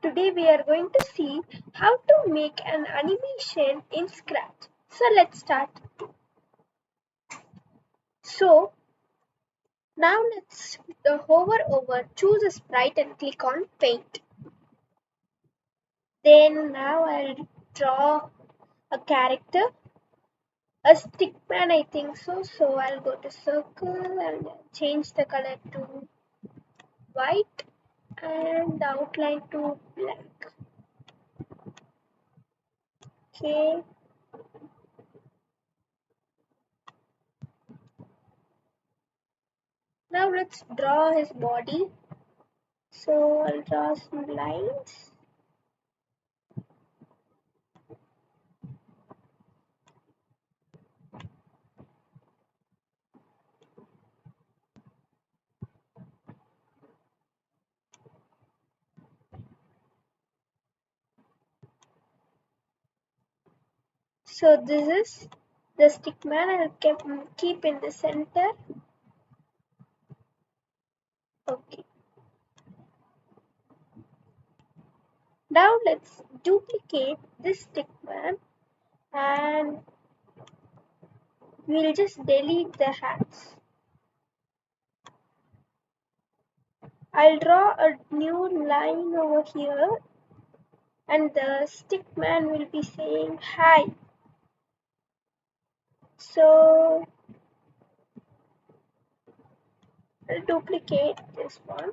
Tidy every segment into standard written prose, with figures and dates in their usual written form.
today we are going to see how to make an animation in Scratch. So let's start. So now let's hover over, choose a sprite and click on paint. Then now I'll draw a character, a stickman I think so. So I'll go to circle and change the color to white and the outline to black. Okay. Now let's draw his body. So I'll draw some lines. So this is the stickman. I'll keep in the center. Okay. Now let's duplicate this stickman and we'll just delete the hands. I'll draw a new line over here and the stickman will be saying hi. So I'll duplicate this one.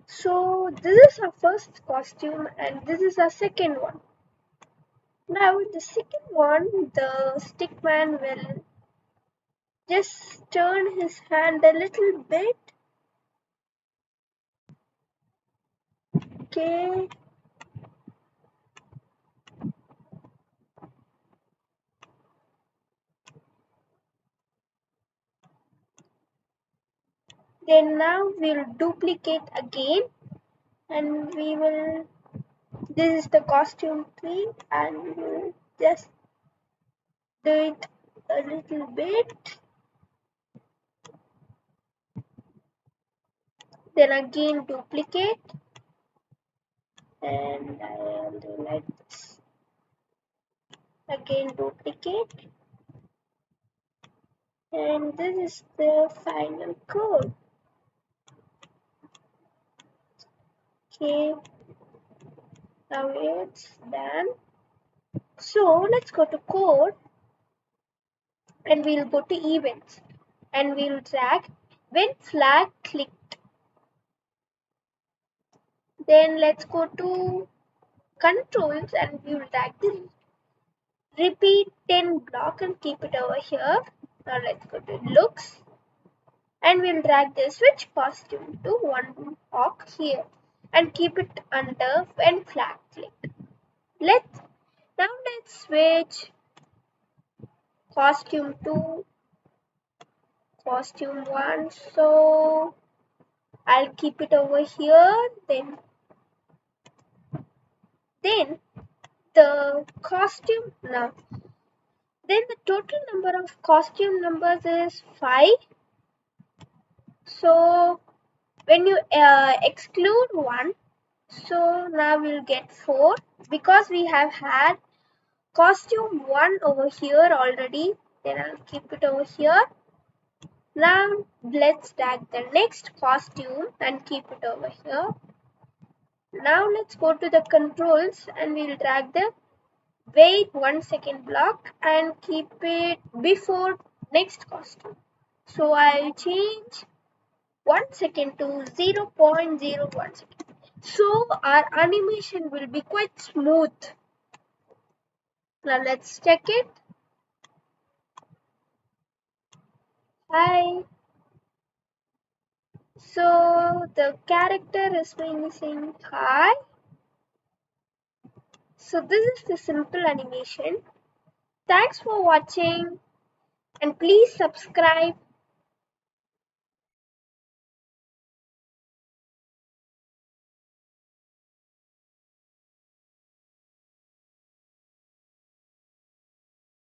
So this is our first costume and this is our second one. Now the second one, the stickman will just turn his hand a little bit. Okay. Then now we'll duplicate again and we will, this is the costume 3 and we will just do it a little bit. Then again duplicate and I'll do like this. Again duplicate and this is the final code. Okay, now it's done. So let's go to code and we'll go to events and we'll drag when flag clicked. Then let's go to controls and we'll drag this repeat 10 block and keep it over here. Now let's go to looks and we'll drag the switch costume to one block here and keep it under when flag clicked. Now let's switch costume to costume 1. So I'll keep it over here. Then the costume now. Then the total number of costume numbers is 5. So when you exclude 1, so now we'll get 4 because we have had costume 1 over here already. Then I'll keep it over here. Now let's drag the next costume and keep it over here. Now let's go to the controls and we'll drag the wait 1 second block and keep it before next costume. So I'll change 1 second to 0.01 second. So our animation will be quite smooth. Now let's check it. Hi. So the character is saying hi. So this is the simple animation. Thanks for watching and please subscribe.